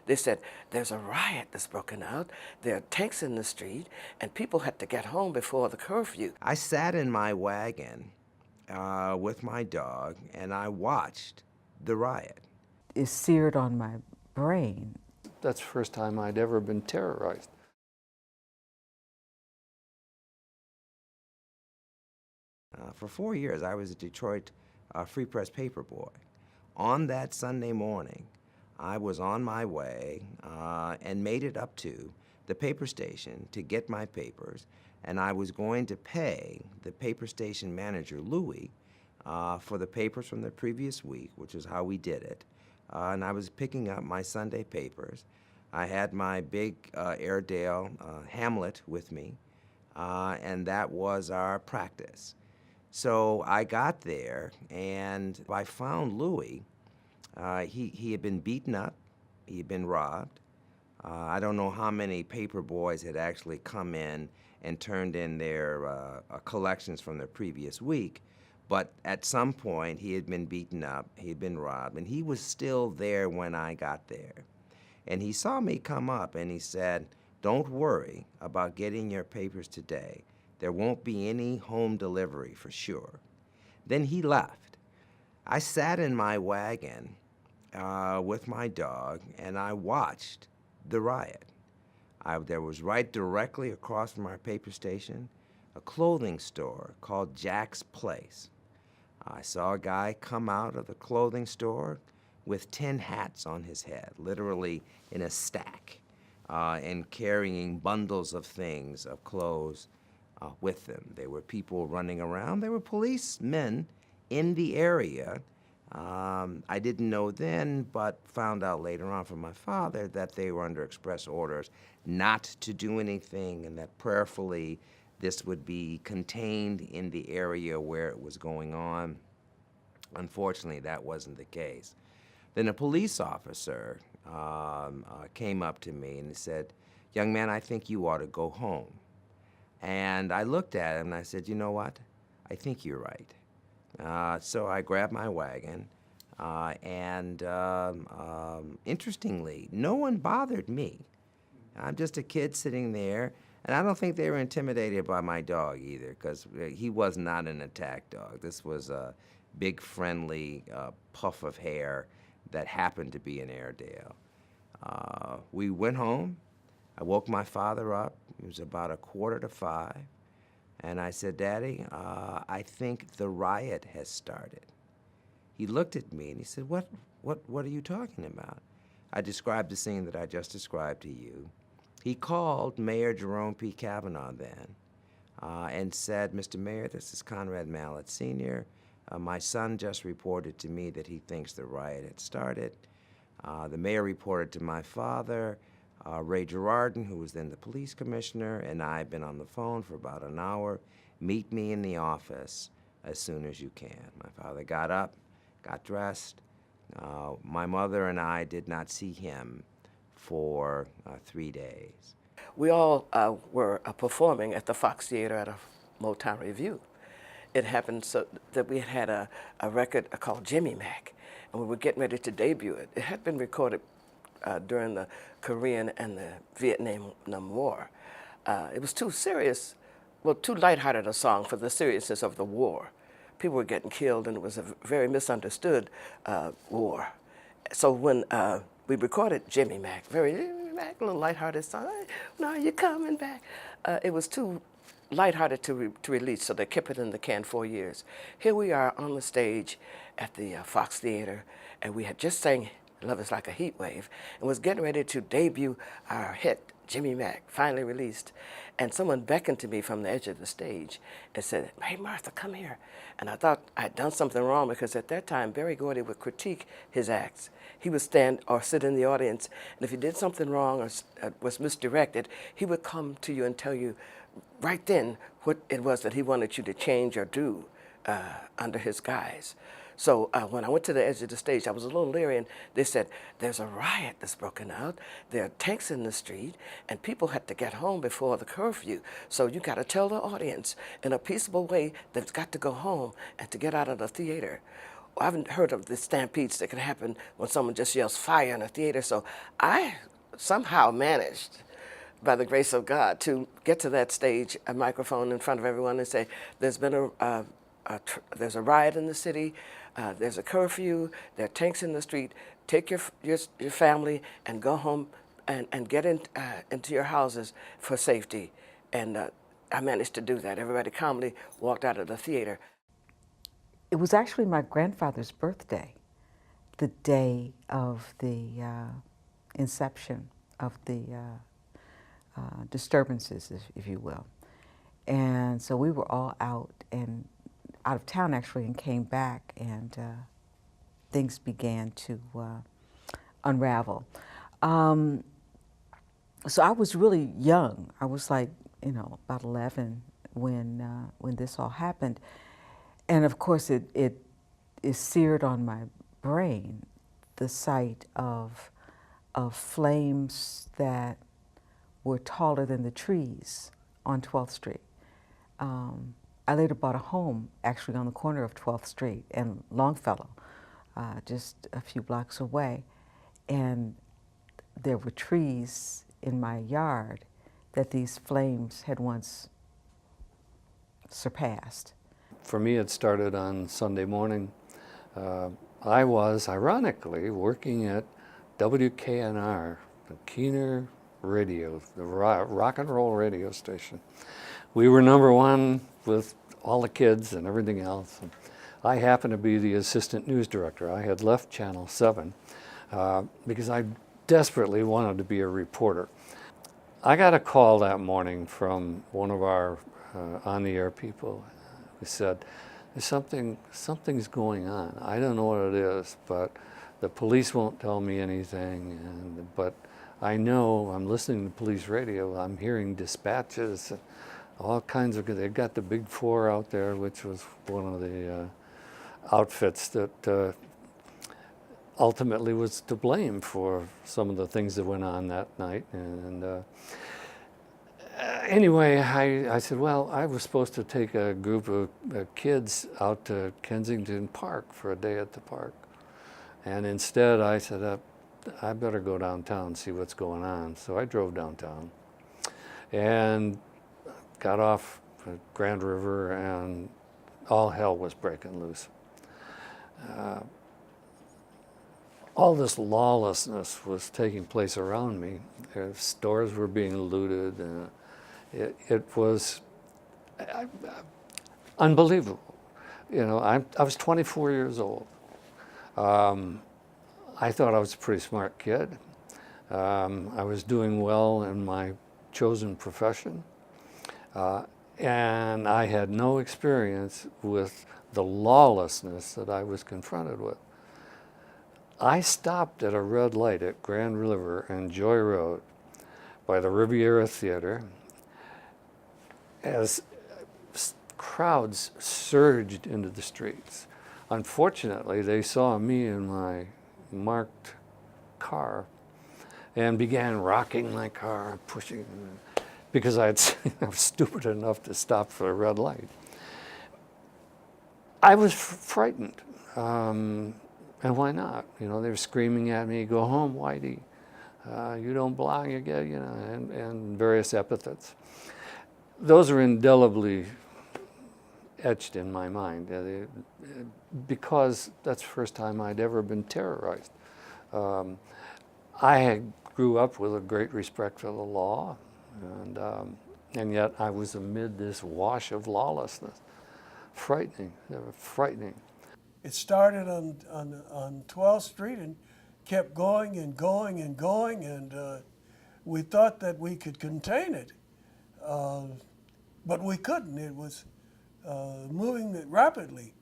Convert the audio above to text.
They said, there's a riot that's broken out. There are tanks in the street, and people had to get home before the curfew. I sat in my wagon with my dog, and I watched the riot. It's seared on my brain. That's the first time I'd ever been terrorized. For 4 years, I was a Detroit Free Press paper boy. On that Sunday morning, I was on my way and made it up to the paper station to get my papers, and I was going to pay the paper station manager, Louis, for the papers from the previous week, which is how we did it. And I was picking up my Sunday papers. I had my big Airedale Hamlet with me, and that was our practice. So I got there, and I found Louis. He had been beaten up. He had been robbed. I don't know how many paper boys had actually come in and turned in their collections from the previous week, but at some point he had been beaten up, he had been robbed, and he was still there when I got there. And he saw me come up, and he said, "Don't worry about getting your papers today. There won't be any home delivery for sure." Then he left. I sat in my wagon with my dog, and I watched the riot. There was right directly across from our paper station a clothing store called Jack's Place. I saw a guy come out of the clothing store with 10 hats on his head, literally in a stack, and carrying bundles of things, of clothes, with them. There were people running around. There were policemen in the area. I didn't know then, but found out later on from my father that they were under express orders not to do anything, and that prayerfully this would be contained in the area where it was going on. Unfortunately, that wasn't the case. Then a police officer came up to me and said, "Young man, I think you ought to go home." And I looked at him and I said, "You know what? I think you're right." So I grabbed my wagon, and interestingly, no one bothered me. I'm just a kid sitting there, and I don't think they were intimidated by my dog either, because he was not an attack dog. This was a big, friendly puff of hair that happened to be an Airedale. We went home. I woke my father up. It was about 4:45. And I said, "Daddy, I think the riot has started." He looked at me and he said, what are you talking about?" I described the scene that I just described to you. He called Mayor Jerome P. Kavanaugh then and said, "Mr. Mayor, this is Conrad Mallett Sr. My son just reported to me that he thinks the riot had started." The mayor reported to my father. Ray Girardin, who was then the police commissioner, and I had been on the phone for about an hour. "Meet me in the office as soon as you can." My father got up, got dressed. My mother and I did not see him for 3 days. We all were performing at the Fox Theater at a Motown review. It happened so that we had a record called Jimmy Mac, and we were getting ready to debut it. It had been recorded during the Korean and the Vietnam War. It was too serious, well, too lighthearted a song for the seriousness of the war. People were getting killed, and it was a very misunderstood war. So when we recorded Jimmy Mac, Jimmy Mac, a little lighthearted song, "Hey, now you're coming back." It was too lighthearted to release, so they kept it in the can 4 years. Here we are on the stage at the Fox Theater, and we had just sang "Love Is Like a Heat Wave" and was getting ready to debut our hit, Jimmy Mac, finally released. And someone beckoned to me from the edge of the stage and said, "Hey, Martha, come here." And I thought I'd done something wrong, because at that time, Berry Gordy would critique his acts. He would stand or sit in the audience, and if you did something wrong or was misdirected, he would come to you and tell you right then what it was that he wanted you to change or do under his guise. So when I went to the edge of the stage, I was a little leery, and they said, "There's a riot that's broken out. There are tanks in the street, and people had to get home before the curfew. So you got to tell the audience in a peaceable way that it's got to go home and to get out of the theater, I haven't heard of the stampedes that can happen when someone just yells fire in a theater. So I somehow managed, by the grace of God, to get to that stage, a microphone in front of everyone, and say, there's been there's a riot in the city, there's a curfew, there are tanks in the street, take your family and go home and get into your houses for safety. And I managed to do that. Everybody calmly walked out of the theater. It was actually my grandfather's birthday, the day of the inception of the disturbances, if you will. And so we were all out of town actually, and came back, and things began to unravel. So I was really young. I was like, about 11 when this all happened. And of course, it is seared on my brain, the sight of flames that were taller than the trees on 12th Street. I later bought a home actually on the corner of 12th Street and Longfellow, just a few blocks away. And there were trees in my yard that these flames had once surpassed. For me, it started on Sunday morning. I was, ironically, working at WKNR, the Keener Radio, the rock and roll radio station. We were #1 with all the kids and everything else. And I happened to be the assistant news director. I had left Channel 7 because I desperately wanted to be a reporter. I got a call that morning from one of our on-the-air people who said, something's going on. I don't know what it is, but the police won't tell me anything. But I know, I'm listening to police radio, I'm hearing dispatches, all kinds of, they've got the Big Four out there, which was one of the outfits that ultimately was to blame for some of the things that went on that night. And anyway, I said, well, I was supposed to take a group of kids out to Kensington Park for a day at the park. And instead I said, I better go downtown and see what's going on. So I drove downtown and got off Grand River, and all hell was breaking loose. All this lawlessness was taking place around me. Stores were being looted. It was unbelievable. I was 24 years old. I thought I was a pretty smart kid. I was doing well in my chosen profession. And I had no experience with the lawlessness that I was confronted with. I stopped at a red light at Grand River and Joy Road by the Riviera Theater as crowds surged into the streets. Unfortunately, they saw me in my marked car and began rocking my car, pushing, because I was stupid enough to stop for a red light. I was frightened. And why not? They were screaming at me, "Go home, Whitey. You don't belong again," and various epithets. Those are indelibly etched in my mind because that's the first time I'd ever been terrorized. I grew up with a great respect for the law, and yet I was amid this wash of lawlessness. Frightening, frightening. It started on 12th Street and kept going and going and going, and we thought that we could contain it, but we couldn't. It was moving rapidly.